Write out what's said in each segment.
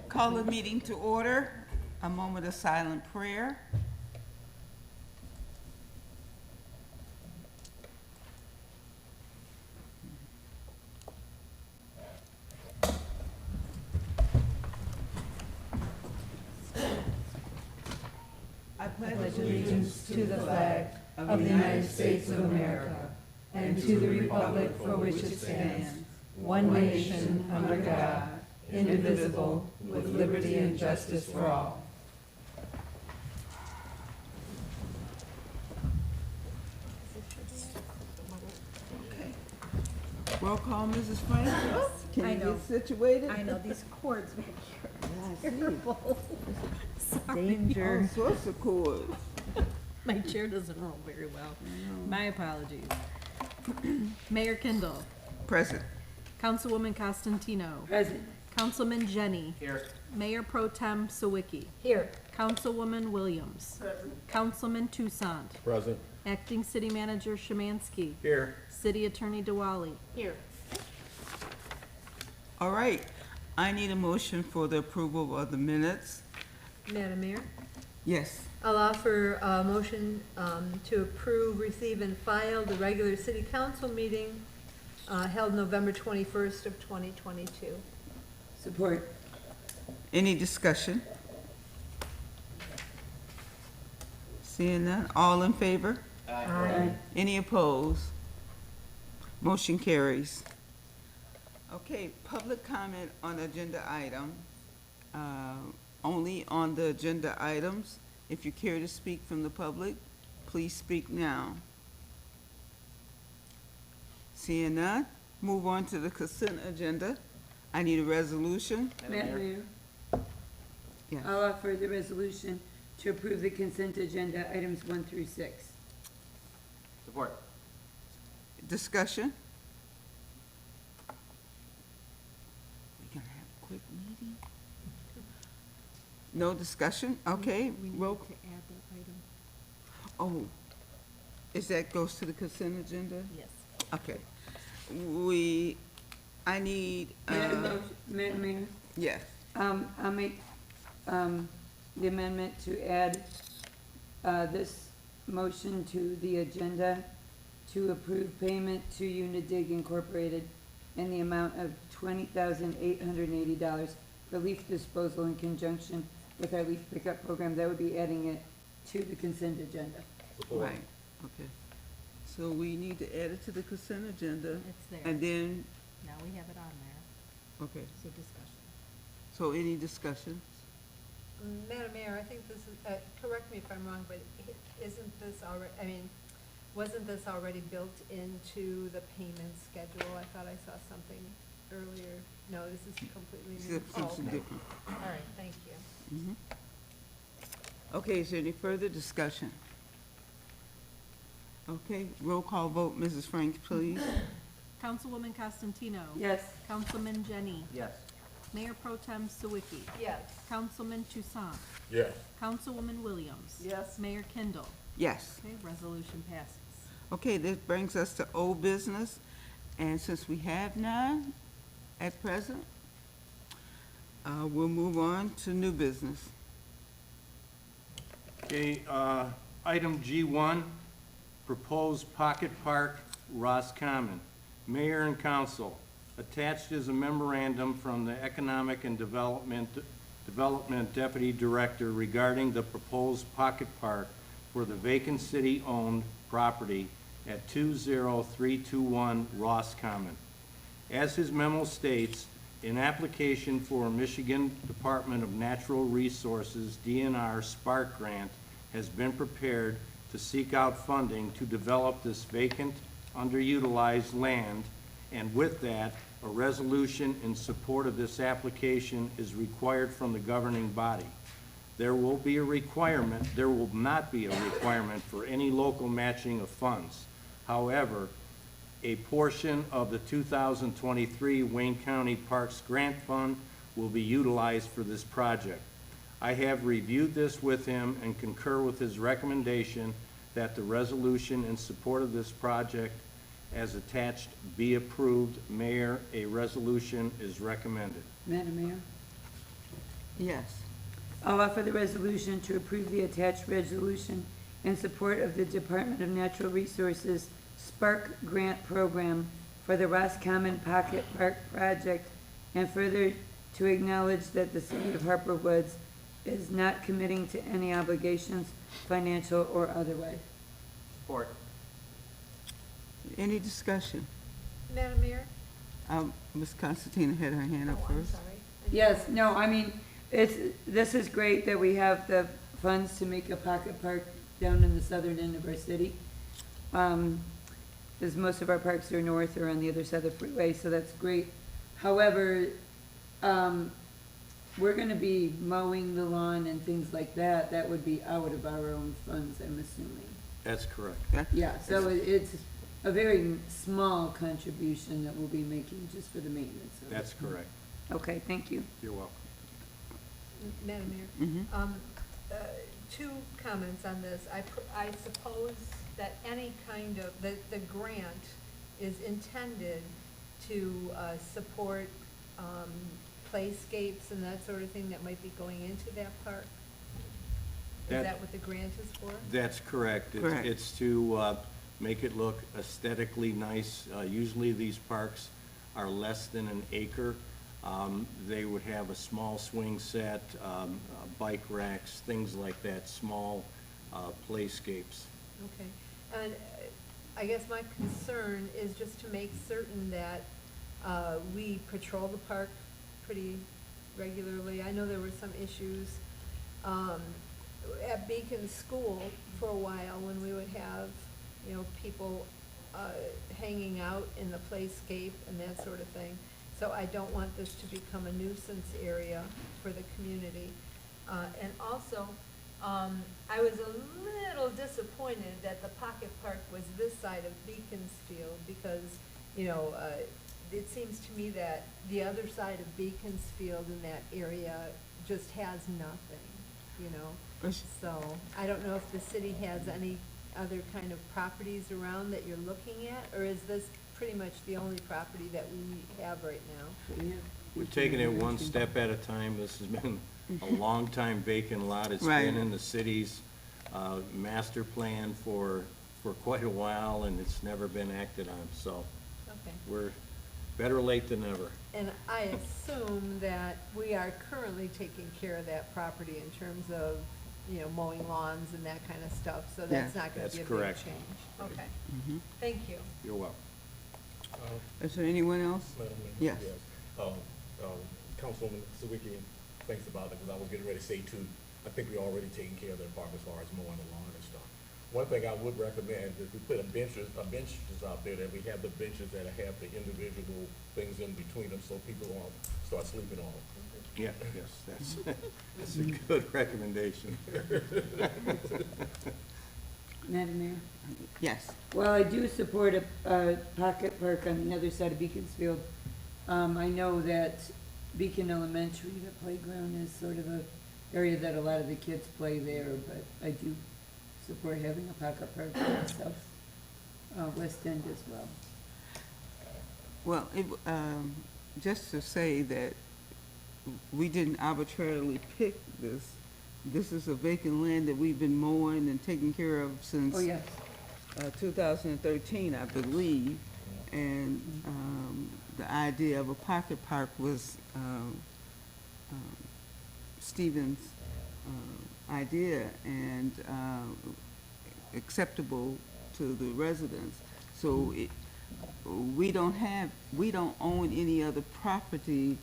Call the meeting to order. A moment of silent prayer. I pledge Allegiance to the flag of the United States of America and to the republic for which it stands, one nation under God, indivisible, with liberty and justice for all. Roll call, Mrs. Frank. Can I you know. get situated? I know, these cords back here Yeah, I are see. terrible. All Danger. sorts of cords. My chair doesn't roll very well. My apologies. Mayor Kindle, Present. Councilwoman Costantino, Present. Councilman Jenny, Here. Mayor Pro Tem Sawicki, Here. Councilwoman Williams, Councilman Toussaint, Present. Acting City Manager Szymanski, Here. City Attorney Diwali. Here. All right. I need a motion for the approval of the minutes. Madam Mayor, Yes. I'll offer a motion to approve, receive, and file the regular city council meeting held November 21st of 2022. Support. Any discussion? Seeing none, all in favor? Aye. Any opposed? Motion carries. Okay, public comment on agenda item. Only on the agenda items. If you care to speak from the public, please speak now. Seeing none, move on to the consent agenda. I need a resolution. Madam Mayor, Yes. I'll offer the resolution to approve the consent agenda items 1 through 6. Support. Discussion? We gonna have a quick meeting? No discussion? Okay, roll. to add that item. Oh, is that goes to the consent agenda? Yes. Okay. I need, Madam Mayor, yes, I'll make the amendment to add this motion to the agenda to approve payment to Unidig Incorporated in the amount of $20,880 for leaf disposal in conjunction with our leaf pickup program. That would be adding it to the consent agenda. Support. right, okay. So we need to add it to the consent agenda, It's there. and then, Now we have it on there, okay, so discussion. so any discussion? Madam Mayor, I think this is, correct me if I'm wrong, but isn't this already, I mean, wasn't this already built into the payment schedule? I thought I saw something earlier. No, this is completely new. It's Oh, something okay. different. All right, thank you. Mhm. Okay, is there any further discussion? Okay, roll call vote, Mrs. Franks, please. Councilwoman Costantino. Yes. Councilman Jenny, Yes. Mayor Pro Tem Sawicki, Yes. Councilman Toussaint, Yes. Councilwoman Williams. Yes. Mayor Kindle. Yes. Okay, resolution passes. Okay, this brings us to old business, and since we have none at present, we'll move on to new business. Okay, item G1, proposed pocket park, Roscommon. Mayor and council, attached is a memorandum from the Economic and Development Deputy Director regarding the proposed pocket park for the vacant city-owned property at 20321 Roscommon. As his memo states, an application for a Michigan Department of Natural Resources DNR Spark grant has been prepared to seek out funding to develop this vacant, underutilized land, and with that, a resolution in support of this application is required from the governing body. There will not be a requirement for any local matching of funds. However, a portion of the 2023 Wayne County Parks Grant Fund will be utilized for this project. I have reviewed this with him and concur with his recommendation that the resolution in support of this project as attached be approved. Mayor, a resolution is recommended. Madam Mayor, Yes. I'll offer the resolution to approve the attached resolution in support of the Department of Natural Resources Spark Grant Program for the Roscommon Pocket Park Project, and further to acknowledge that the city of Harper Woods is not committing to any obligations, financial or otherwise. Support. Any discussion? Madam Mayor? Ms. Constantine had her hand up Oh, I'm first. sorry. Yes, no, I mean, this is great that we have the funds to make a pocket park down in the southern end of our city. Because most of our parks are north or on the other side of the freeway, so that's great. However, we're gonna be mowing the lawn and things like that, that would be out of our own funds, I'm assuming. That's correct. Yeah, so it's a very small contribution that we'll be making just for the maintenance of it. That's correct. Okay, thank you. You're welcome. Madam Mayor? Mhm. Two comments on this. I suppose that any kind of, the grant is intended to support playscapes and that sort of thing that might be going into that park? Is That- that what the grant is for? That's correct. Correct. It's to make it look aesthetically nice. Usually these parks are less than an acre. They would have a small swing set, bike racks, things like that, small playscapes. Okay, and I guess my concern is just to make certain that we patrol the park pretty regularly. I know there were some issues at Beacon School for a while when we would have, you know, people hanging out in the playscape and that sort of thing. So I don't want this to become a nuisance area for the community. And also, I was a little disappointed that the pocket park was this side of Beaconsfield because, you know, it seems to me that the other side of Beaconsfield in that area just has nothing, you know? So I don't know if the city has any other kind of properties around that you're looking at, or is this pretty much the only property that we have right now? We've taken it one step at a time. This has been a long time vacant lot. It's Right. been in the city's master plan for quite a while, and it's never been acted on. So Okay. we're better late than never. And I assume that we are currently taking care of that property in terms of, you know, mowing lawns and that kind of stuff, so that's Yes. not gonna That's be a big correct. change. Okay, Mhm. thank you. You're welcome. Is there anyone else? Madam Mayor? Yes. Councilwoman Sawicki thinks about it, because I was getting ready to say too, I think we're already taking care of the department as far as mowing the lawn and stuff. One thing I would recommend is we put benches out there, that we have the benches that have the individual things in between them, so people won't start sleeping on them. Yeah, yes, that's a good recommendation. Madam Mayor? Yes. Well, I do support a pocket park on the other side of Beaconsfield. I know that Beacon Elementary, the playground is sort of a area that a lot of the kids play there, but I do support having a pocket park in South West End as well. Well, just to say that we didn't arbitrarily pick this. This is a vacant land that we've been mowing and taking care of since Oh, yes. 2013, I believe. And the idea of a pocket park was Stephen's idea and acceptable to the residents. So we don't own any other property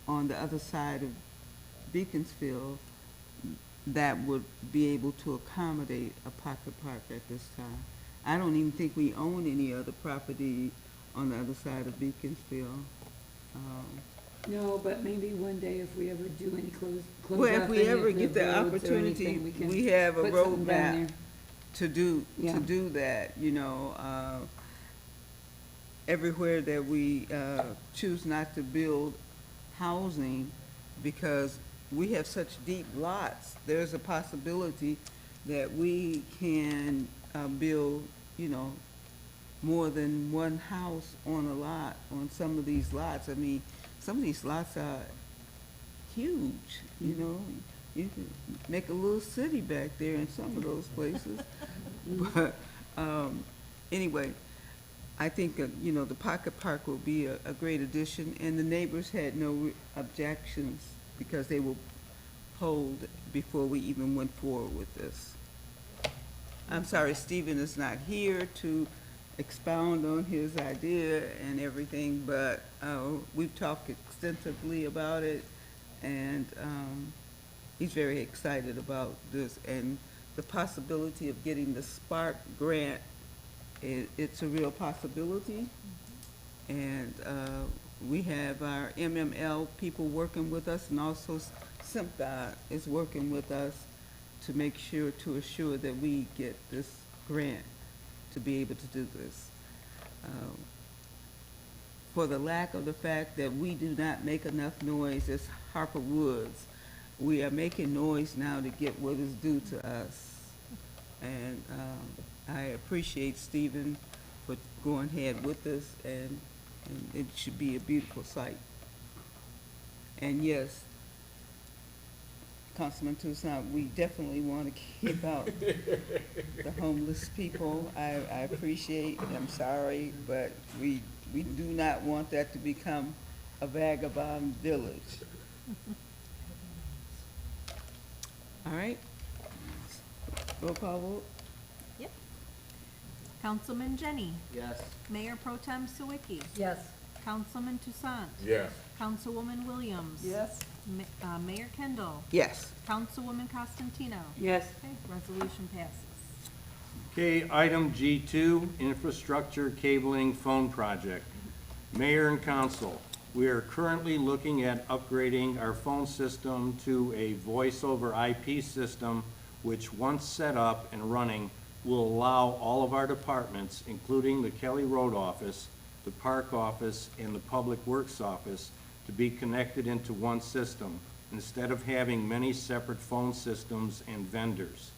on the other side of Beaconsfield that would be able to accommodate a pocket park at this time. I don't even think we own any other property on the other side of Beaconsfield. No, but maybe one day if we ever do any close Well, if off we any ever of get the roads or opportunity, anything, can we have a put something down roadmap there. to Yeah. do that, you know. Everywhere that we choose not to build housing because we have such deep lots, there's a possibility that we can build, you know, more than one house on a lot, on some of these lots. I mean, some of these lots are huge, you know? You can make a little city back there in some of those places. But, anyway, I think, you know, the pocket park will be a great addition, and the neighbors had no objections because they were polled before we even went forward with this. I'm sorry, Stephen is not here to expound on his idea and everything, but we've talked extensively about it, and he's very excited about this, and the possibility of getting the Spark grant, it's a real possibility. And we have our MML people working with us, and also SIMPDOT is working with us to make sure, to assure that we get this grant to be able to do this. For the lack of the fact that we do not make enough noise as Harper Woods, we are making noise now to get what is due to us. And I appreciate Stephen for going ahead with this, and it should be a beautiful sight. And yes, Councilman Toussaint, we definitely want to keep out the homeless people. I appreciate, I'm sorry, but we do not want that to become a vagabond village. All right? Roll call vote? Yep. Councilman Jenny, Yes. Mayor Pro Tem Sawicki, Yes. Councilman Toussaint, Yes. Councilwoman Williams. Yes. Mayor Kendall, Yes. Councilwoman Costantino. Yes. Okay, resolution passes. Okay, item G2, infrastructure cabling phone project. Mayor and council, we are currently looking at upgrading our phone system to a voice over IP system, which once set up and running, will allow all of our departments, including the Kelly Road office, the park office, and the Public Works office, to be connected into one system, instead of having many separate phone systems and vendors.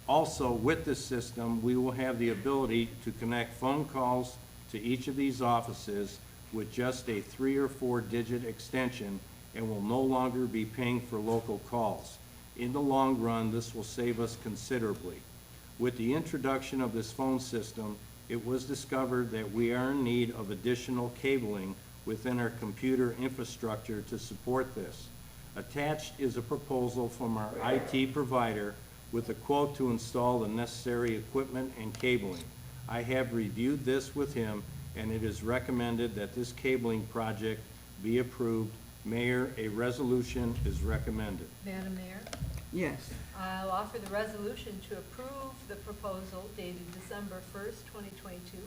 Also, with this system, we will have the ability to connect phone calls to each of these offices with just a 3 or 4 digit extension, and will no longer be paying for local calls. In the long run, this will save us considerably. With the introduction of this phone system, it was discovered that we are in need of additional cabling within our computer infrastructure to support this. Attached is a proposal from our IT provider with a quote to install the necessary equipment and cabling. I have reviewed this with him, and it is recommended that this cabling project be approved. Mayor, a resolution is recommended. Madam Mayor, Yes. I'll offer the resolution to approve the proposal dated December 1st, 2022,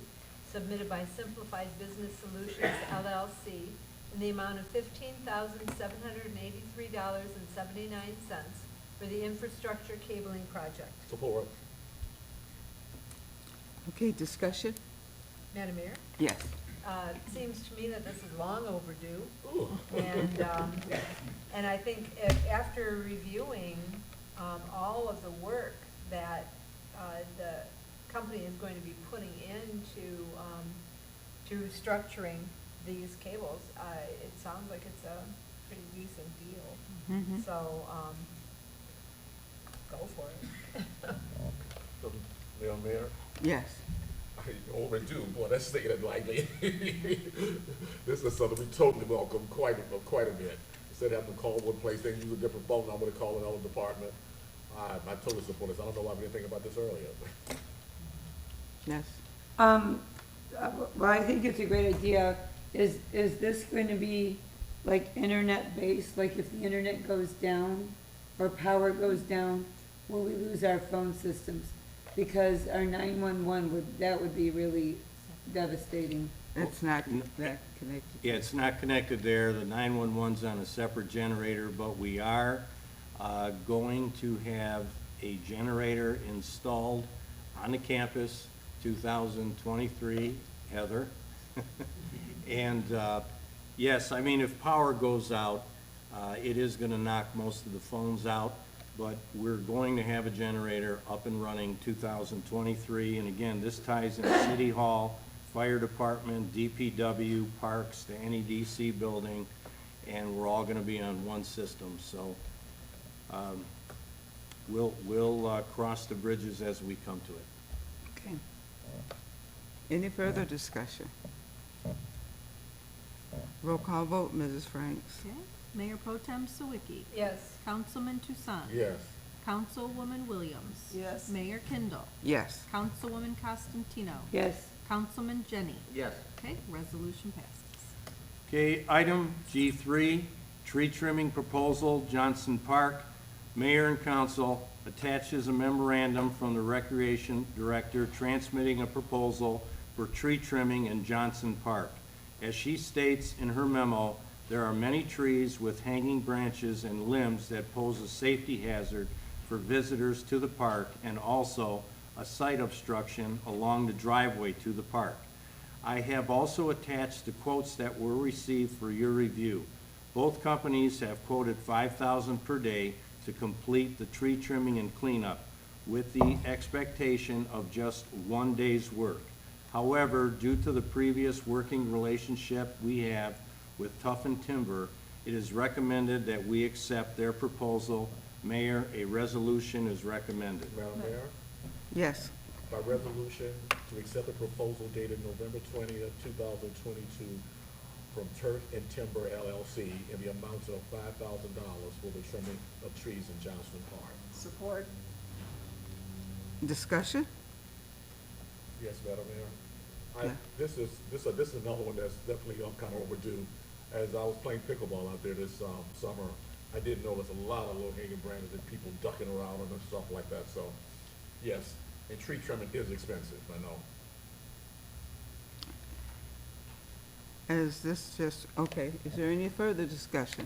submitted by Simplified Business Solutions LLC in the amount of $15,783.79 for the infrastructure cabling project. Support. Okay, discussion? Madam Mayor? Yes. It seems to me that this is long overdue, Ooh. and I think after reviewing all of the work that the company is going to be putting into to structuring these cables, it sounds like it's a pretty decent deal. Mhm. So, go for it. Madam Mayor? Yes. Overdue, boy, let's say that lightly. This is something we totally welcome quite a bit. Instead of having to call one place, they use a different phone number to call another department. I totally support this. I don't know why we didn't think about this earlier. Yes. Well, I think it's a great idea. Is this going to be like internet-based? Like if the internet goes down or power goes down, will we lose our phone systems? Because our 911 that would be really devastating. It's not that connected. Yeah, it's not connected there. The 911's on a separate generator, but we are going to have a generator installed on the campus, 2023, Heather. And yes, I mean, if power goes out, it is gonna knock most of the phones out, but we're going to have a generator up and running 2023. And again, this ties in City Hall, fire department, DPW, parks, the NEDC building, and we're all gonna be on one system, so, we'll cross the bridges as we come to it. Okay. Any further discussion? Roll call vote, Mrs. Franks. Okay. Mayor Pro Tem Sawicki. Yes. Councilman Toussaint. Yes. Councilwoman Williams. Yes. Mayor Kindle. Yes. Councilwoman Costantino. Yes. Councilman Jenny. Yes. Okay, resolution passes. Okay, item G3, tree trimming proposal, Johnson Park. Mayor and council attaches a memorandum from the Recreation Director transmitting a proposal for tree trimming in Johnson Park. As she states in her memo, there are many trees with hanging branches and limbs that pose a safety hazard for visitors to the park and also a site obstruction along the driveway to the park. I have also attached the quotes that were received for your review. Both companies have quoted $5,000 per day to complete the tree trimming and cleanup, with the expectation of just 1 day's work. However, due to the previous working relationship we have with Tuffin Timber, it is recommended that we accept their proposal. Mayor, a resolution is recommended. Madam Mayor, Yes. by resolution to accept the proposal dated November 20th, 2022 from Turk and Timber LLC in the amount of $5,000 for the trimming of trees in Johnston Park. Support. Discussion? Yes, Madam Mayor. Yeah. This is another one that's definitely kind of overdue. As I was playing pickleball out there this summer, I did notice a lot of low-hanging branches and people ducking around and stuff like that, so, yes. And tree trimming is expensive, I know. Is this just, okay, is there any further discussion?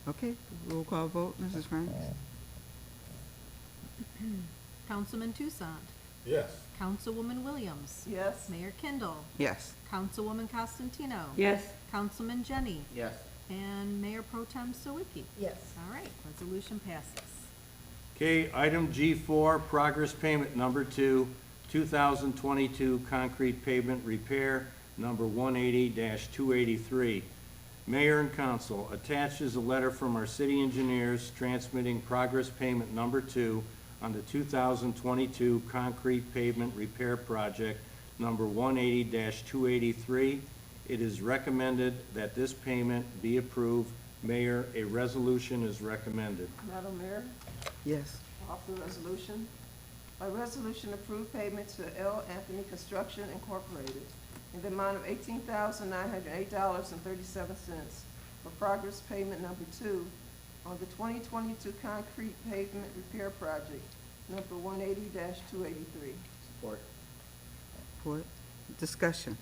Okay, roll call vote, Mrs. Franks? Councilman Toussaint. Yes. Councilwoman Williams. Yes. Mayor Kindle. Yes. Councilwoman Costantino. Yes. Councilman Jenny. Yes. And Mayor Pro Tem Sawicki. Yes. All right, resolution passes. Okay, item G4, progress payment number 2, 2022 concrete pavement repair, number 180-283. Mayor and council attaches a letter from our city engineers transmitting progress payment number 2 on the 2022 concrete pavement repair project, number 180-283. It is recommended that this payment be approved. Mayor, a resolution is recommended. Madam Mayor, Yes. offer resolution. A resolution approved payment to L. Anthony Construction Incorporated in the amount of $18,908.37 for progress payment number 2 on the 2022 concrete pavement repair project, number 180-283. Support. Support. Discussion?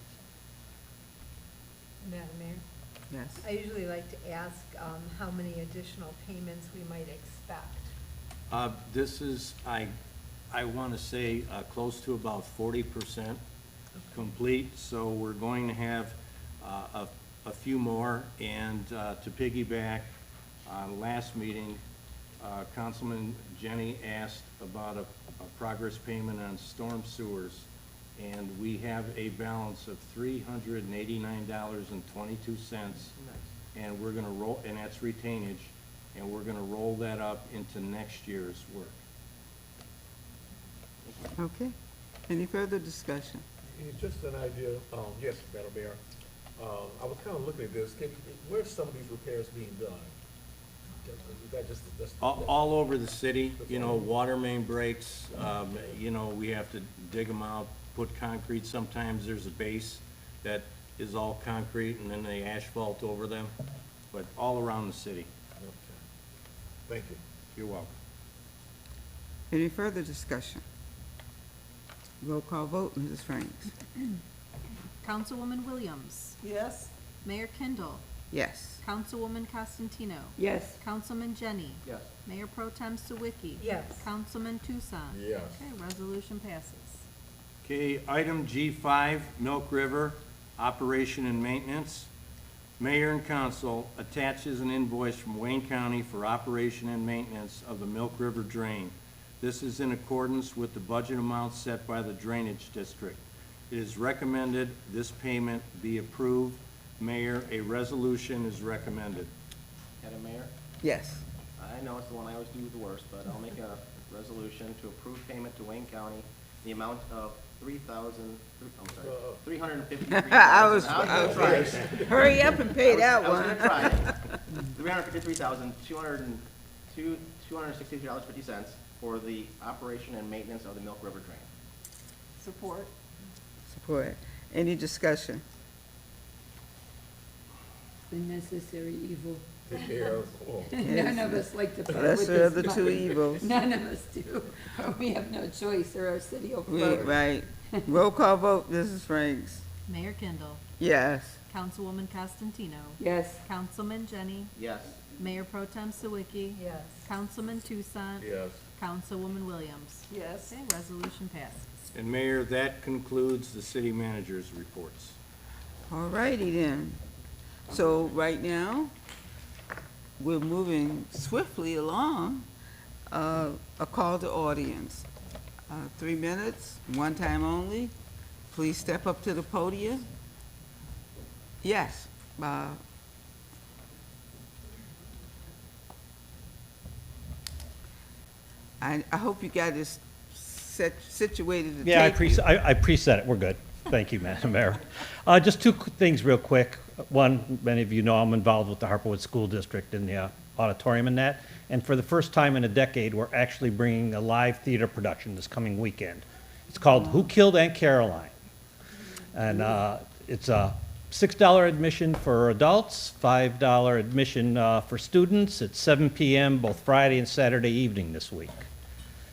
Madam Mayor, Yes. I usually like to ask how many additional payments we might expect. This is, I want to say, close to about 40% complete, so we're going to have a few more. And to piggyback, last meeting, Councilman Jenny asked about a progress payment on storm sewers, and we have a balance of $389.22, and we're gonna roll, and that's retainage, and we're gonna roll that up into next year's work. Okay. Any further discussion? Just an idea, yes, Madam Mayor. I was kind of looking at this, where's some of these repairs being done? Is that just, All over the city, you know, water main breaks, you know, we have to dig them out, put concrete. Sometimes there's a base that is all concrete and then they asphalt over them, but all around the city. Okay. Thank you. You're welcome. Any further discussion? Roll call vote, Mrs. Franks? Councilwoman Williams. Yes. Mayor Kindle. Yes. Councilwoman Costantino. Yes. Councilman Jenny. Yes. Mayor Pro Tem Sawicki. Yes. Councilman Toussaint. Yes. Okay, resolution passes. Okay, item G5, Milk River, operation and maintenance. Mayor and council attaches an invoice from Wayne County for operation and maintenance of the Milk River Drain. This is in accordance with the budget amounts set by the Drainage District. It is recommended this payment be approved. Mayor, a resolution is recommended. Madam Mayor, Yes. I know it's the one I always do the worst, but I'll make a resolution to approve payment to Wayne County, the amount of $353,000. I was trying. Hurry up and pay that I was one. gonna try it. $353,263.50 for the operation and maintenance of the Milk River Drain. Support. Support. Any discussion? The necessary evil. Take care of, oh, None of us like to part with Lesser of this the two money. evils. None of us do. We have no choice, or our city will flourish. Right. Roll call vote, Mrs. Franks. Mayor Kindle. Yes. Councilwoman Costantino. Yes. Councilman Jenny. Yes. Mayor Pro Tem Sawicki. Yes. Councilman Tucson. yes. Councilwoman Williams. Yes. Okay, resolution passes. And Mayor, that concludes the city manager's reports. All righty then. So right now, we're moving swiftly along. A call to audience. 3 minutes, one time only. Please step up to the podium. Yes, I hope you got this situated to Yeah, I take. preset it, we're good. Thank you, Madam Mayor. Just two things real quick. One, many of you know I'm involved with the Harperwood School District in the auditorium and that. And for the first time in a decade, we're actually bringing a live theater production this coming weekend. It's called Who Killed Aunt Caroline? And it's a $6 admission for adults, $5 admission for students. It's 7 p.m. both Friday and Saturday evening this week.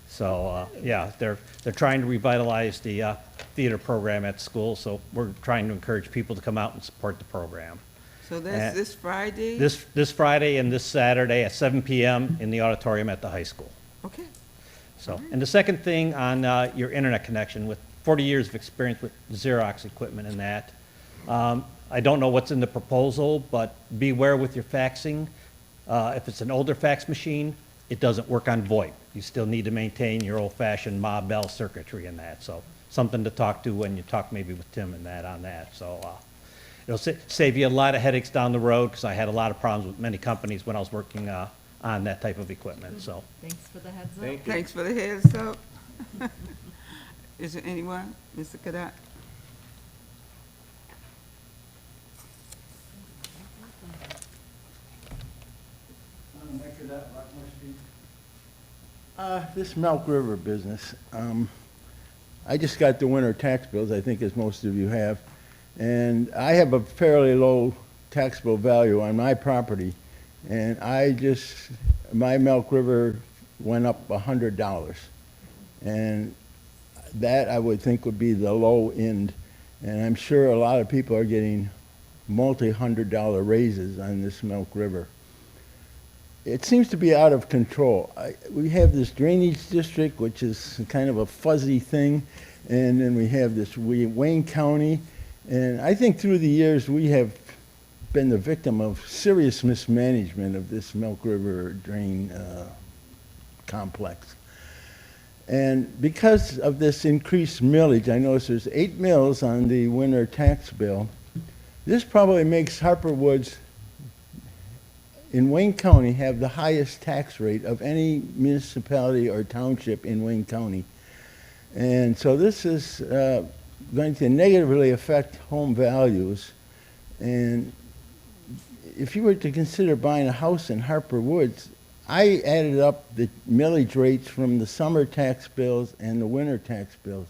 So, yeah, they're trying to revitalize the theater program at school, so we're trying to encourage people to come out and support the program. So that's this Friday? This Friday and this Saturday at 7 p.m. in the auditorium at the high school. Okay. So, and the second thing on your internet connection, with 40 years of experience with Xerox equipment and that, I don't know what's in the proposal, but beware with your faxing. If it's an older fax machine, it doesn't work on VoIP. You still need to maintain your old-fashioned Ma Bell circuitry in that. So something to talk to when you talk maybe with Tim and that on that. So it'll save you a lot of headaches down the road, because I had a lot of problems with many companies when I was working on that type of equipment. So Thanks for the heads up. Thank you. Thanks for the heads up. Is there anyone? Mr. Kadat? This Milk River business, I just got the winter tax bills, I think as most of you have, and I have a fairly low taxable value on my property, and my Milk River went up $100. And that I would think would be the low end, and I'm sure a lot of people are getting multi-$100 raises on this Milk River. It seems to be out of control. We have this drainage district, which is kind of a fuzzy thing, and then we have this Wayne County, and I think through the years we have been the victim of serious mismanagement of this Milk River drain complex. And because of this increased millage, I notice there's 8 mills on the winter tax bill. This probably makes Harper Woods in Wayne County have the highest tax rate of any municipality or township in Wayne County. And so this is going to negatively affect home values. And if you were to consider buying a house in Harper Woods, I added up the millage rates from the summer tax bills and the winter tax bills.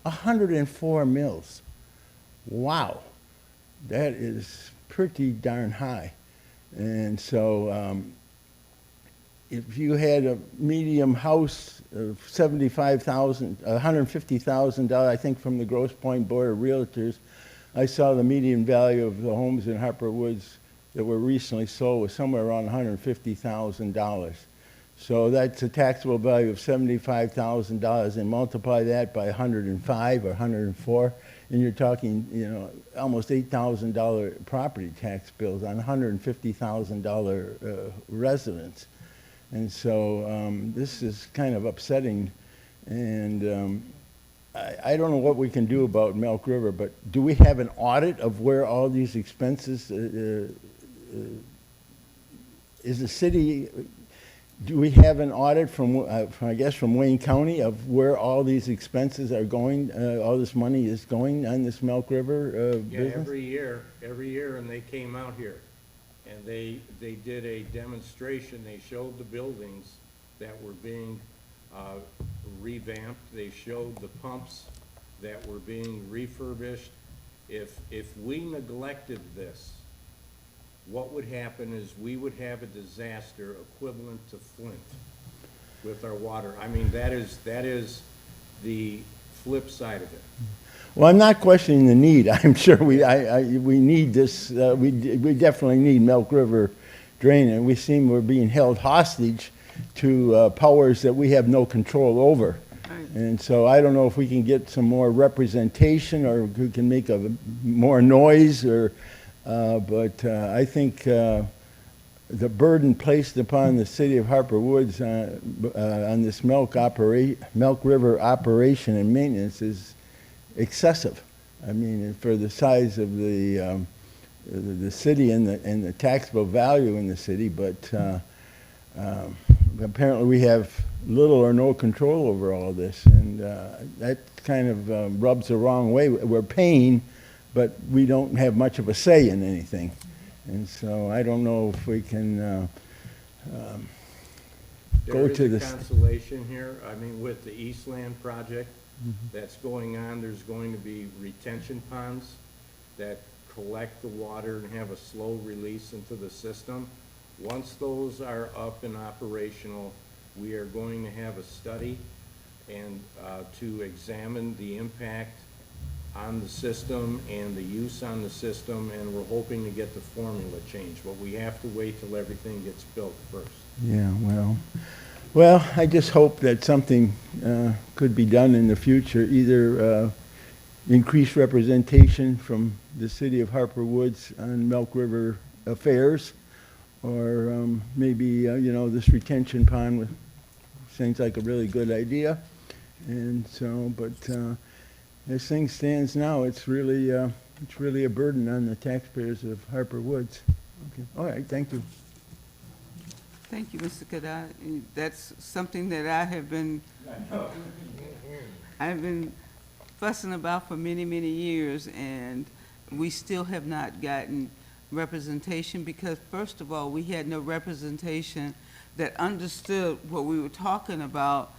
104 mills. Wow. That is pretty darn high. And so if you had a medium house of $150,000, I think from the Grosse Pointe Board of Realtors, I saw the median value of the homes in Harper Woods that were recently sold was somewhere around $150,000. So that's a taxable value of $75,000, and multiply that by 105 or 104, and you're talking, almost $8,000 property tax bills on $150,000 residents. And so this is kind of upsetting. And I don't know what we can do about Milk River, but do we have an audit of where all these expenses, is the city, do we have an audit from, I guess, from Wayne County of where all these expenses are going, all this money is going on this Milk River Yeah, business? every year, and they came out here, and they did a demonstration, they showed the buildings that were being revamped, they showed the pumps that were being refurbished. If we neglected this, what would happen is we would have a disaster equivalent to Flint with our water. I mean, that is the flip side of it. Well, I'm not questioning the need. I'm sure we need this, we definitely need Milk River drain, and we seem we're being held hostage to powers that we have no control over. Right. And so I don't know if we can get some more representation or who can make more noise or, but I think the burden placed upon the city of Harper Woods on this Milk River operation and maintenance is excessive. I mean, for the size of the city and the taxable value in the city, but apparently we have little or no control over all this, and that kind of rubs the wrong way. We're paying, but we don't have much of a say in anything. And so I don't know if we can go to There this. is a consolation here. I mean, with the Eastland project that's going on, there's going to be retention ponds that collect the water and have a slow release into the system. Once those are up and operational, we are going to have a study and to examine the impact on the system and the use on the system, and we're hoping to get the formula changed, but we have to wait till everything gets built first. Yeah, well, I just hope that something could be done in the future, either increased representation from the city of Harper Woods on Milk River affairs, or maybe, you know, this retention pond seems like a really good idea. And so, but as things stands now, it's really a burden on the taxpayers of Harper Woods. Okay, all right, thank you. Thank you, Mr. Kadat. That's something that I've been fussing about for many, many years, and we still have not gotten representation because, first of all, we had no representation that understood what we were talking about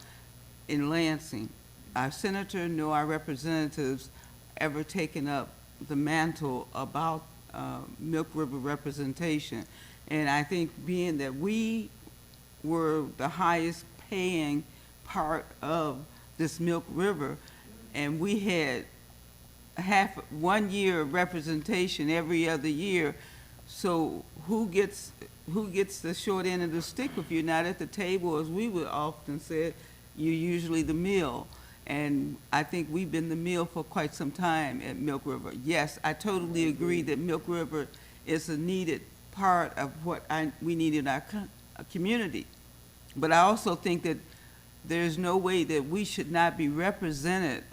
in Lansing. Our senator nor our representatives ever taken up the mantle about Milk River representation. And I think being that we were the highest paying part of this Milk River, and we had 1 year of representation every other year, so who gets the short end of the stick if you're not at the table? As we would often say, you're usually the meal. And I think we've been the meal for quite some time at Milk River. Yes, I totally agree that Milk River is a needed part of what we need in our community. But I also think that there's no way that we should not be represented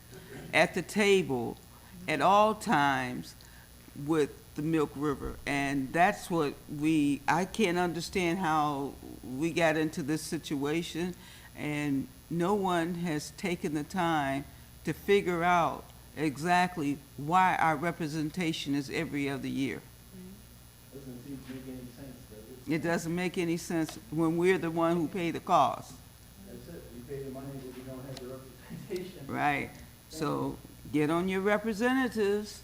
at the table at all times with the Milk River. And that's what I can't understand how we got into this situation, and no one has taken the time to figure out exactly why our representation is every other year. Doesn't seem to make any sense, does it? It doesn't make any sense when we're the one who pay the cost. That's it, we pay the money, but we don't have the representation. Right. So get on your representatives.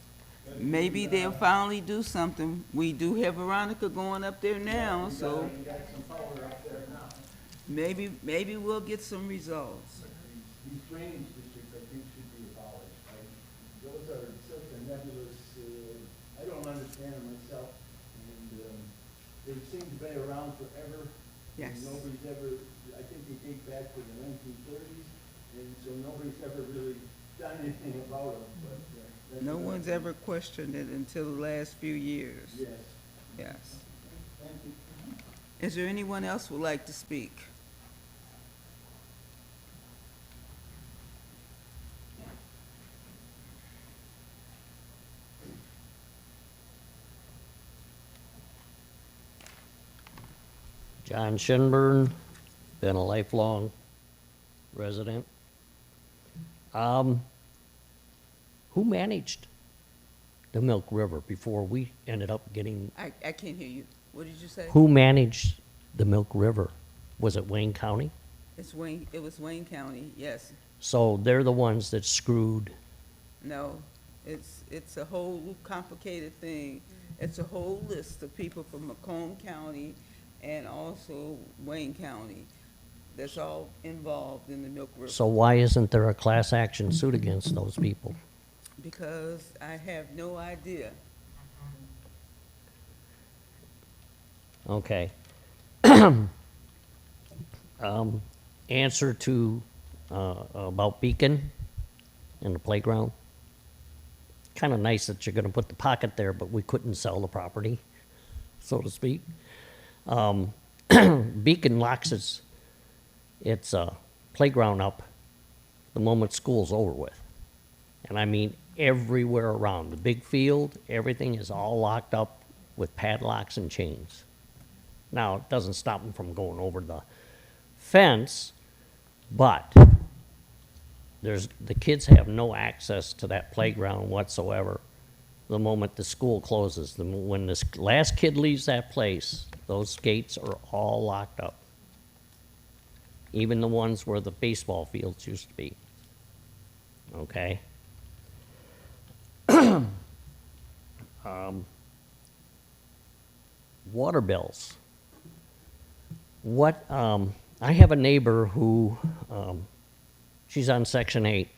Maybe they'll finally do something. We do have Veronica going up there now, so We got some power up there now. maybe we'll get some results. These drainage districts, I think, should be abolished. Those are such a nebulous, I don't understand them myself. And they seem to be around forever. Yes. And nobody's ever, I think they date back to the 1930s, and so nobody's ever really done anything about them. But that's No what I one's think. ever questioned it until the last few years. Yes. Yes. Thank you. Is there anyone else who would like to speak? John Shinburn, been a lifelong resident. Who managed the Milk River before we ended up getting, I can't hear you. What did you say? who managed the Milk River? Was it Wayne County? It was Wayne County, yes. So they're the ones that screwed, No, it's a whole complicated thing. It's a whole list of people from Macomb County and also Wayne County that's all involved in the Milk River. so why isn't there a class action suit against those people? Because I have no idea. Okay. Answer to, about Beacon and the playground. Kind of nice that you're gonna put the pocket there, but we couldn't sell the property, so to speak. Beacon locks its playground up the moment school's over with. And I mean everywhere around, the big field, everything is all locked up with padlocks and chains. Now, it doesn't stop them from going over the fence, but the kids have no access to that playground whatsoever the moment the school closes. When this last kid leaves that place, those gates are all locked up. Even the ones where the baseball fields used to be. Okay? Water bills. I have a neighbor who, she's on Section 8,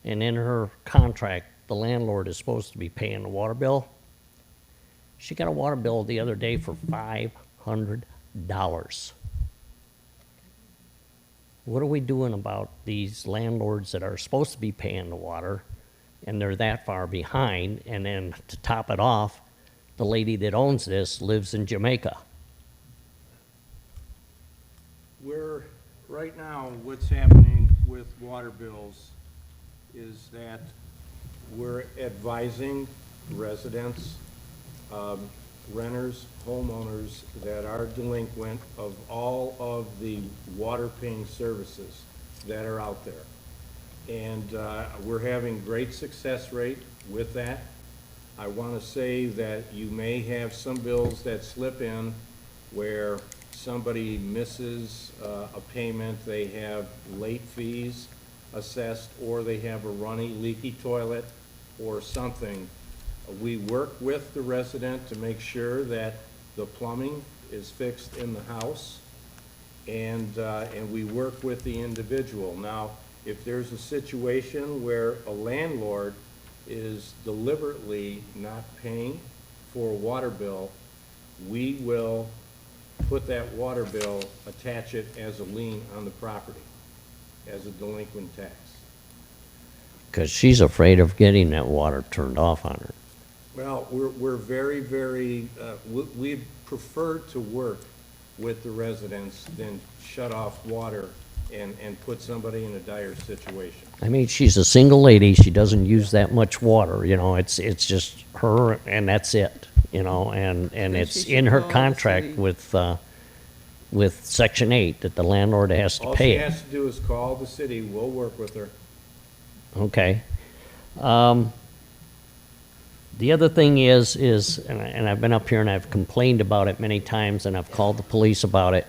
and in her contract, the landlord is supposed to be paying the water bill. She got a water bill the other day for $500. What are we doing about these landlords that are supposed to be paying the water, and they're that far behind, and then to top it off, the lady that owns this lives in Jamaica? Right now, what's happening with water bills is that we're advising residents, renters, homeowners that are delinquent of all of the water paying services that are out there. And we're having great success rate with that. I want to say that you may have some bills that slip in where somebody misses a payment, they have late fees assessed, or they have a runny, leaky toilet or something. We work with the resident to make sure that the plumbing is fixed in the house, and we work with the individual. Now, if there's a situation where a landlord is deliberately not paying for a water bill, we will put that water bill, attach it as a lien on the property, as a delinquent tax. Because she's afraid of getting that water turned off on her. Well, we're very, very, we prefer to work with the residents than shut off water and put somebody in a dire situation. I mean, she's a single lady, she doesn't use that much water, you know, it's just her and that's it, you know, and it's she in should her call the contract city. with Section 8 that the landlord has to All pay she it. has to do is call the city, we'll work with her. Okay. The other thing is, and I've been up here and I've complained about it many times and I've called the police about it,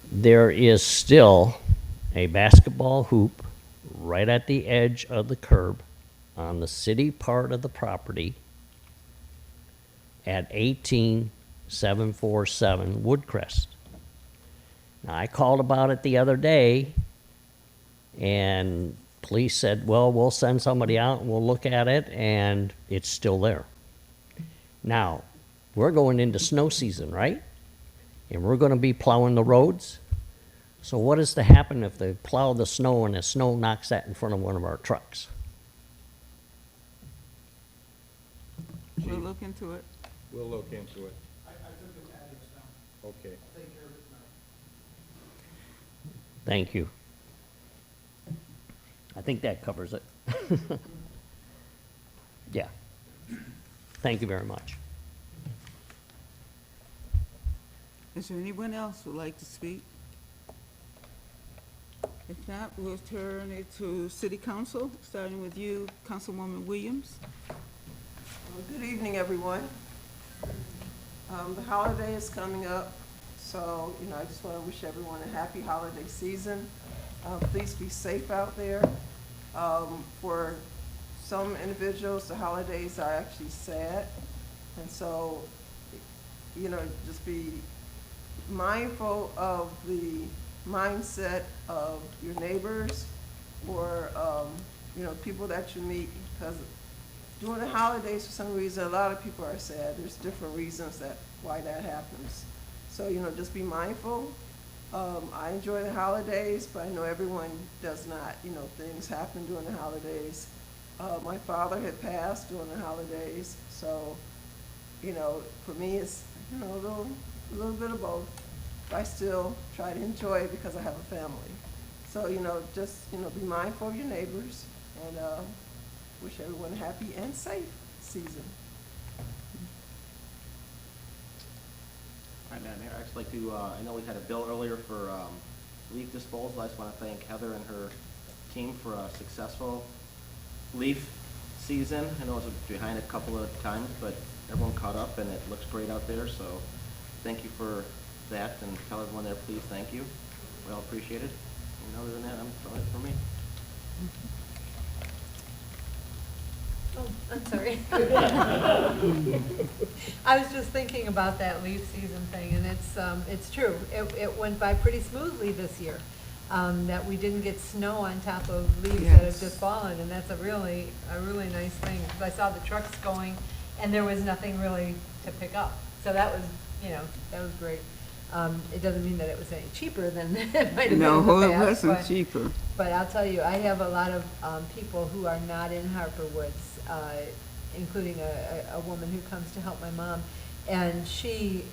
there is still a basketball hoop right at the edge of the curb on the city part of the property at 18747 Woodcrest. Now, I called about it the other day, and police said, well, we'll send somebody out and we'll look at it, and it's still there. Now, we're going into snow season, right? And we're going to be plowing the roads. So what is to happen if they plow the snow and the snow knocks that in front of one of our trucks? We'll look into it. We'll look into it. Okay. Thank you. I think that covers it. Yeah. Thank you very much. Is there anyone else who would like to speak? If not, we'll turn it to City Council, starting with you, Councilwoman Williams. Well, good evening, everyone. The holiday is coming up, so, I just want to wish everyone a happy holiday season. Please be safe out there. For some individuals, the holidays are actually sad, and so, just be mindful of the mindset of your neighbors or, people that you meet, because during the holidays, for some reason, a lot of people are sad. There's different reasons why that happens. So, just be mindful. I enjoy the holidays, but I know everyone does not. Things happen during the holidays. My father had passed during the holidays, so, for me, it's, a little bit of both. But I still try to enjoy it because I have a family. So, just, be mindful of your neighbors and wish everyone a happy and safe season. All right, Madam Mayor, I'd just like to, I know we had a bill earlier for leaf disposal. I just want to thank Heather and her team for a successful leaf season. I know it was behind a couple of times, but everyone caught up and it looks great out there, so thank you for that, and tell everyone there, please, thank you. We all appreciate it. And other than that, I'm throwing it for me. Oh, I'm sorry. I was just thinking about that leaf season thing, and it's true. It went by pretty smoothly this year. That we didn't get snow on top of leaves that have just fallen, and that's a really nice thing. Because I saw the trucks going, and there was nothing really to pick up. So that was, that was great. It doesn't mean that it was any cheaper than it might have been in the past. No, it wasn't cheaper. But I'll tell you, I have a lot of people who are not in Harper Woods, including a woman who comes to help my mom. And she,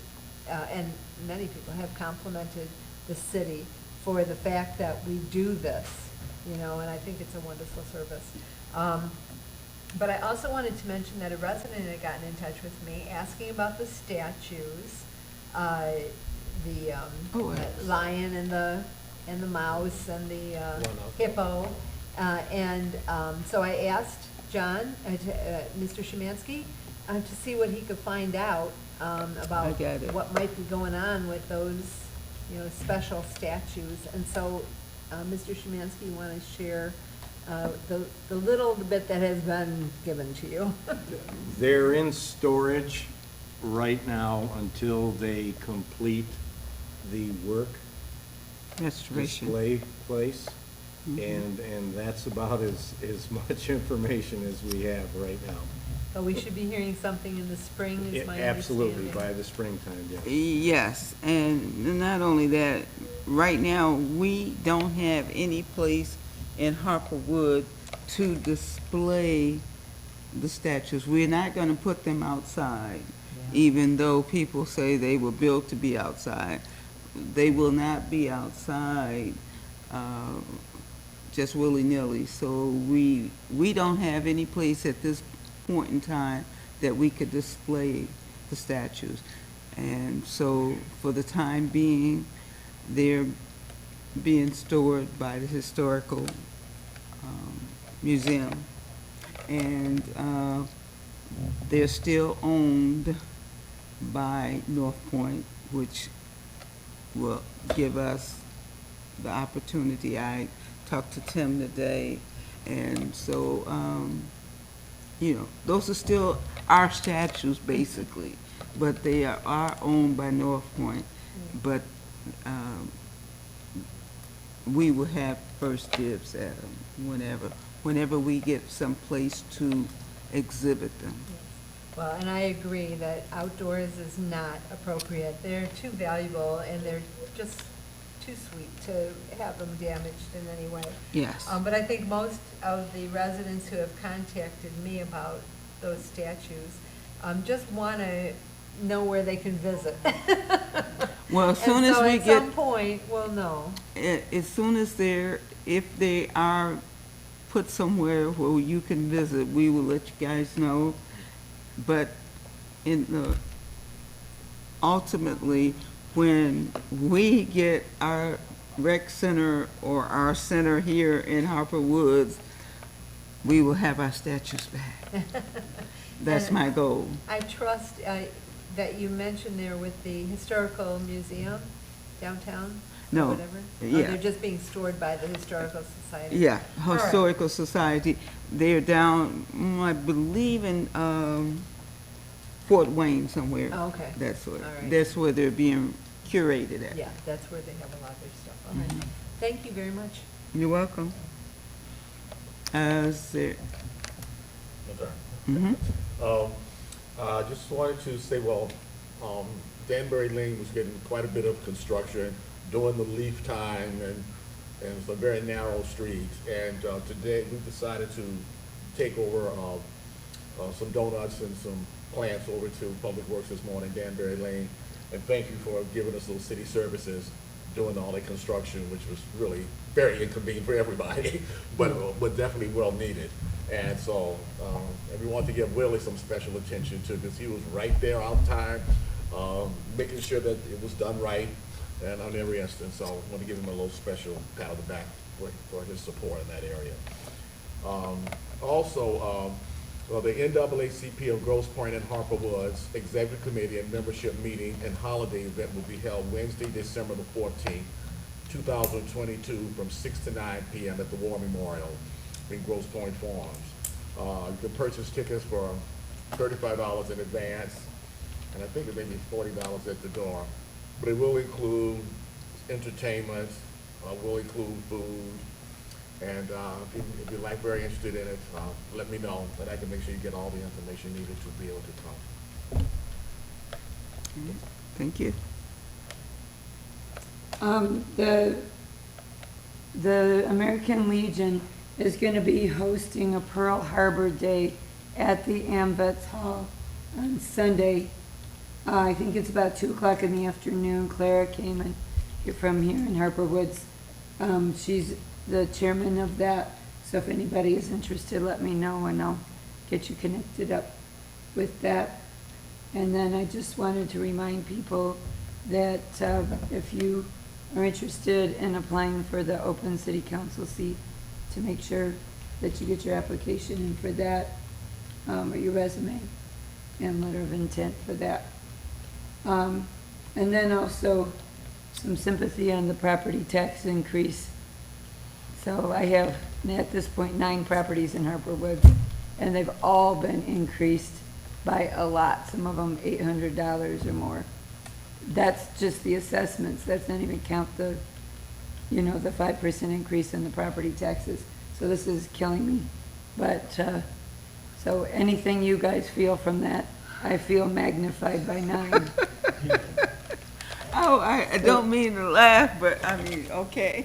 and many people have complimented the city for the fact that we do this, and I think it's a wonderful service. But I also wanted to mention that a resident had gotten in touch with me asking about the statues, the lion and the mouse and the hippo. So I asked John, Mr. Szymanski, to see what he could find out about what might be going on with those, special statues. And so, Mr. Szymanski, you want to share the little bit that has been given to you? They're in storage right now until they complete the work Restoration. display place. And that's about as much information as we have right now. So we should be hearing something in the spring, is my understanding. Absolutely, by the springtime, yes. Yes, and not only that, right now, we don't have any place in Harperwood to display the statues. We're not gonna put them outside, even though people say they were built to be outside. They will not be outside, just willy-nilly. So we don't have any place at this point in time that we could display the statues. And so for the time being, they're being stored by the Historical Museum. And they're still owned by North Point, which will give us the opportunity. I talked to Tim today, and so, those are still our statues, basically, but they are owned by North Point. But we will have first dibs at them whenever we get some place to exhibit them. Well, and I agree that outdoors is not appropriate. They're too valuable, and they're just too sweet to have them damaged in any way. Yes. But I think most of the residents who have contacted me about those statues just want to know where they can visit. Well, as soon as we And so get, at some point, we'll know. as soon as if they are put somewhere where you can visit, we will let you guys know. But ultimately, when we get our rec center or our center here in Harper Woods, we will have our statues back. That's my goal. I trust that you mentioned there with the Historical Museum downtown? or No, whatever? Oh, yeah. they're just being stored by the Historical Society? Yeah, All right. Historical Society, they're down, I believe in, Fort Wayne somewhere. Oh, okay. That's right. that's where they're being curated at. Yeah, that's where they have a lot of their stuff. All right. Mm-hmm. Thank you very much. You're welcome. Is there, Okay. mhm. I just wanted to say, well, Danbury Lane was getting quite a bit of construction during the leaf time, and it's a very narrow street. And today, we decided to take over some donuts and some plants over to Public Works this morning, Danbury Lane. And thank you for giving us those city services doing all the construction, which was really very inconvenient for everybody, but definitely well needed. And so, and we want to give Willie some special attention too, because he was right there on time, making sure that it was done right and on every instance. So I want to give him a little special pat on the back for his support in that area. Also, well, the NAACP of Grosse Pointe and Harper Woods Executive Committee and Membership Meeting and Holiday Event will be held Wednesday, December the 14th, 2022, from 6 to 9 p.m. at the War Memorial in Grosse Pointe Farms. You can purchase tickets for $35 in advance, and I think it may be $40 at the door. But it will include entertainment, will include food, and if you're like very interested in it, let me know, and I can make sure you get all the information needed to be able to come. Thank you. The American Legion is going to be hosting a Pearl Harbor Day at the AMVETS Hall on Sunday. I think it's about 2 o'clock in the afternoon. Clara came and you're from here in Harper Woods. She's the chairman of that, so if anybody is interested, let me know and I'll get you connected up with that. And then I just wanted to remind people that if you are interested in applying for the open city council seat, to make sure that you get your application in for that, or your resume and letter of intent for that. And then also some sympathy on the property tax increase. So I have, at this point, 9 properties in Harper Woods, and they've all been increased by a lot, some of them $800 or more. That's just the assessments, that's not even count the, the 5% increase in the property taxes. So this is killing me. But, so anything you guys feel from that, I feel magnified by 9. Oh, I don't mean to laugh, but I mean, okay.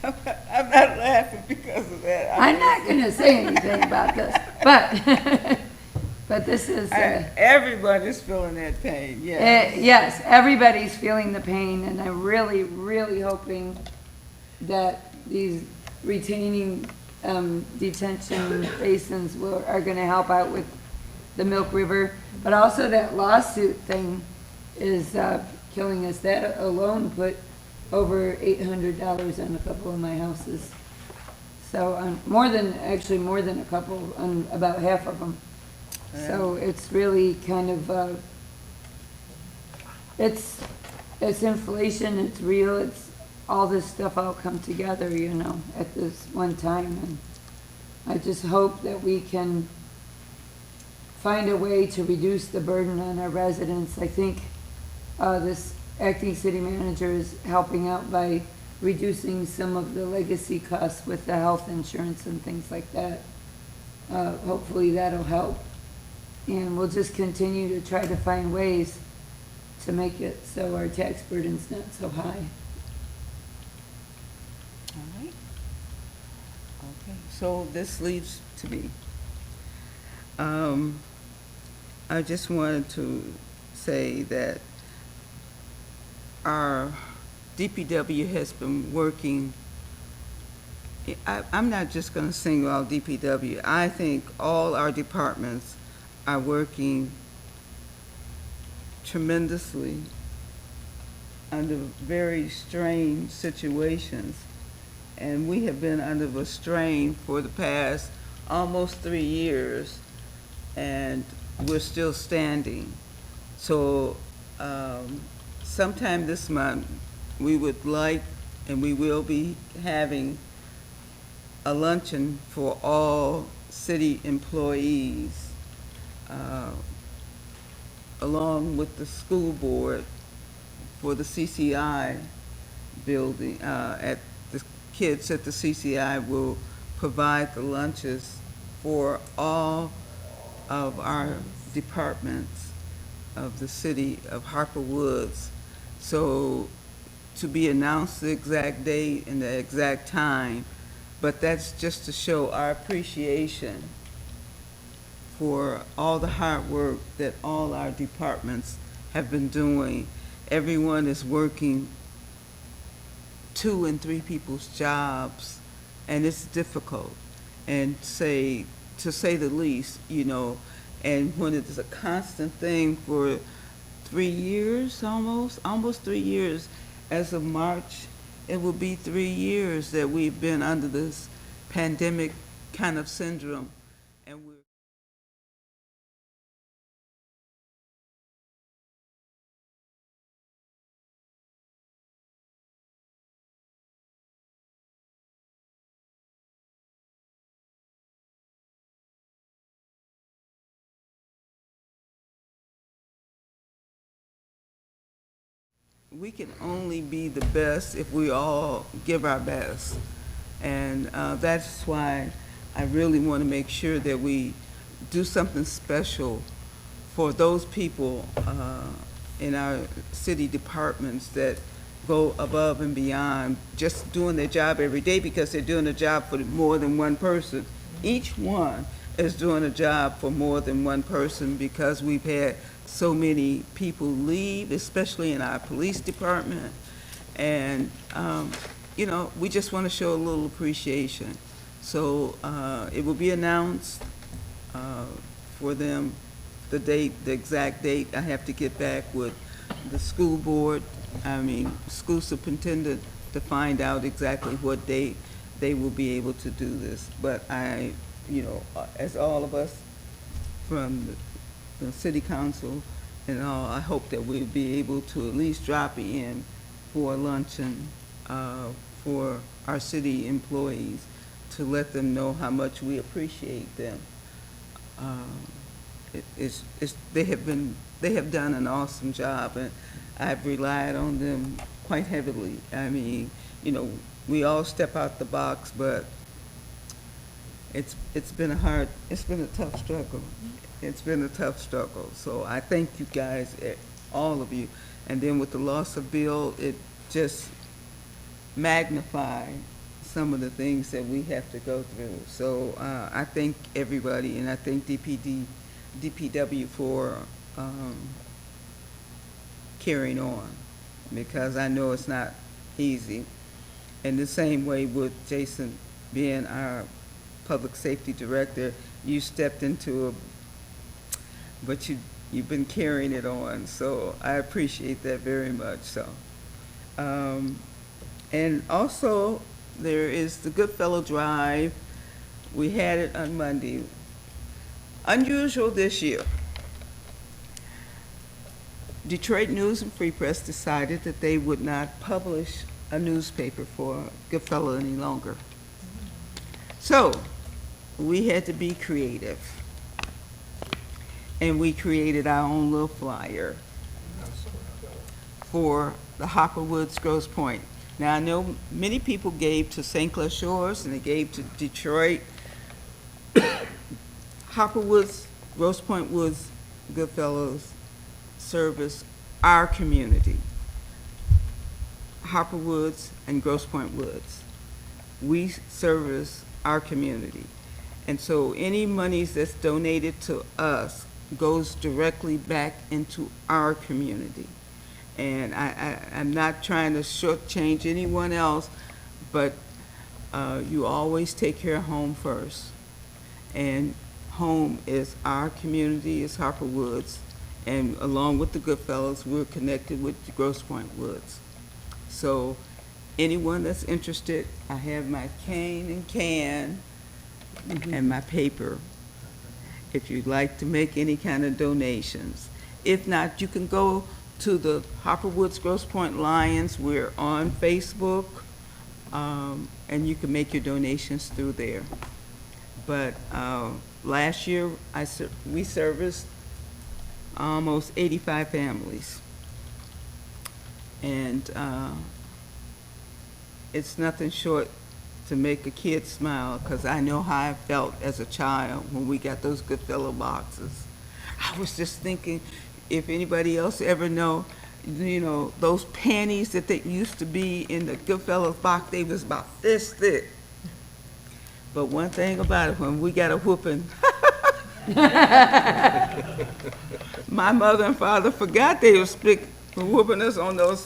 I'm not laughing because of that. I'm not gonna say anything about this, but this is, Everybody's feeling that pain, yeah. yes, everybody's feeling the pain, and I'm really, really hoping that these retaining detention basins are gonna help out with the Milk River, but also that lawsuit thing is killing us. That alone put over $800 on a couple of my houses. So more than a couple, on about half of them. So it's really kind of, it's inflation, it's real, it's all this stuff all come together, at this one time. And I just hope that we can find a way to reduce the burden on our residents. I think this acting city manager is helping out by reducing some of the legacy costs with the health insurance and things like that. Hopefully that'll help. And we'll just continue to try to find ways to make it so our tax burden's not so high. All right. Okay, so this leads to me. I just wanted to say that our DPW has been working. I'm not just going to single out DPW. I think all our departments are working tremendously under very strained situations. And we have been under the strain for the past almost 3 years, and we're still standing. So sometime this month, we would like, and we will be having a luncheon for all city employees, along with the school board for the CCI building. At the kids at the CCI will provide the lunches for all of our departments of the city of Harper Woods. So to be announced the exact date and the exact time, but that's just to show our appreciation for all the hard work that all our departments have been doing. Everyone is working 2 and 3 people's jobs, and it's difficult, and to say the least, you know, and when it's a constant thing for 3 years, almost 3 years, as of March, it will be 3 years that we've been under this pandemic kind of syndrome, and we're we can only be the best if we all give our best. And that's why I really want to make sure that we do something special for those people in our city departments that go above and beyond just doing their job every day, because they're doing a job for more than one person. Each one is doing a job for more than one person, because we've had so many people leave, especially in our police department. And, you know, we just want to show a little appreciation. So it will be announced for them, the exact date. I have to get back with the school board, school superintendent, to find out exactly what date they will be able to do this. But you know, as all of us from the city council and all, I hope that we'll be able to at least drop in for a luncheon for our city employees, to let them know how much we appreciate them. They have done an awesome job, and I've relied on them quite heavily. I mean, you know, we all step out the box, but it's been a tough struggle. It's been a tough struggle. So I thank you guys, all of you. And then with the loss of Bill, it just magnified some of the things that we have to go through. So I thank everybody, and I thank DPW for carrying on, because I know it's not easy. And the same way with Jason being our public safety director, you stepped into but you've been carrying it on, so I appreciate that very much. So, and also there is the Goodfellow Drive. We had it on Monday. Unusual this year. Detroit News and Free Press decided that they would not publish a newspaper for Goodfellow any longer. So we had to be creative, and we created our own little flyer for the Harper Woods Grosse Pointe. Now, I know many people gave to St. Clair Shores and they gave to Detroit. Harper Woods, Grosse Pointe Woods, Goodfellows service our community. Harper Woods and Grosse Pointe Woods. We service our community. And so any monies that's donated to us goes directly back into our community. And I'm not trying to shortchange anyone else, but you always take care of home first. And home is our community, is Harper Woods. And along with the Goodfellows, we're connected with the Grosse Pointe Woods. So anyone that's interested, I have my cane and can and my paper, if you'd like to make any kind of donations. If not, you can go to the Harper Woods Grosse Pointe Lions. We're on Facebook, and you can make your donations through there. But last year, we serviced almost 85 families. And it's nothing short to make a kid smile, because I know how I felt as a child when we got those Goodfellow boxes. I was just thinking, if anybody else ever know, you know, those panties that they used to be in the Goodfellow box, they was about this thick. But one thing about it, when we got a whooping, my mother and father forgot they was whooping us on those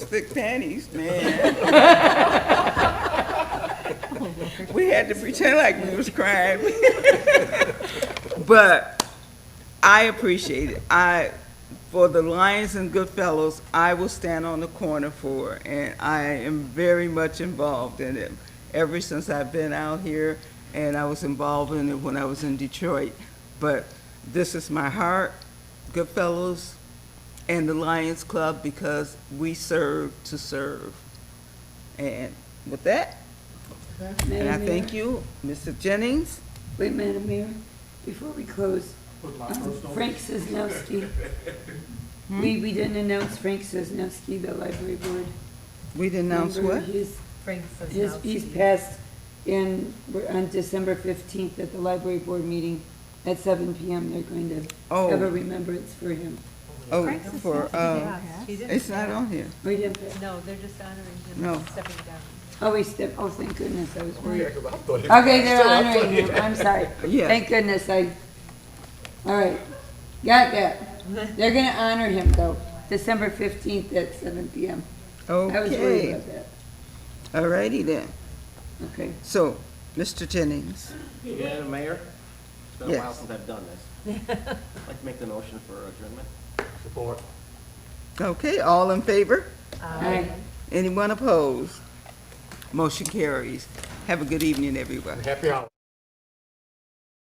thick panties, man. We had to pretend like we was crying. But I appreciate it. For the Lions and Goodfellows, I will stand on the corner for, and I am very much involved in it. Ever since I've been out here, and I was involved in it when I was in Detroit. But this is my heart, Goodfellows and the Lions Club, because we serve to serve. And with that, and I thank you, Mr. Jennings. Wait, Madam Mayor, before we close, Frank Cisnowski. We didn't announce Frank Cisnowski, the library board. We didn't announce member. what? Frank He's passed on December 15th at the library board meeting at 7 PM. They're going to have a remembrance for him. Oh, Frank for, Cisnowski, he didn't it's not pass. on here. We didn't, No, they're just honoring him No. and stepping down. oh, thank goodness, I was worried. Yeah, 'cause I thought it- Okay, they're Still, I honoring thought him, it- I'm sorry. Yeah. Thank goodness, all right, got that. They're gonna honor him though, December 15th at 7 PM. I was worried Okay, about that. all righty then. Okay. So, Mr. Jennings, Yeah, Mayor, it's been a Yes. while since I've done this. I'd like to make the motion for adjournment. Support. okay, all in favor? Aye. Anyone opposed? Motion carries. Have a good evening, everyone. Happy holidays.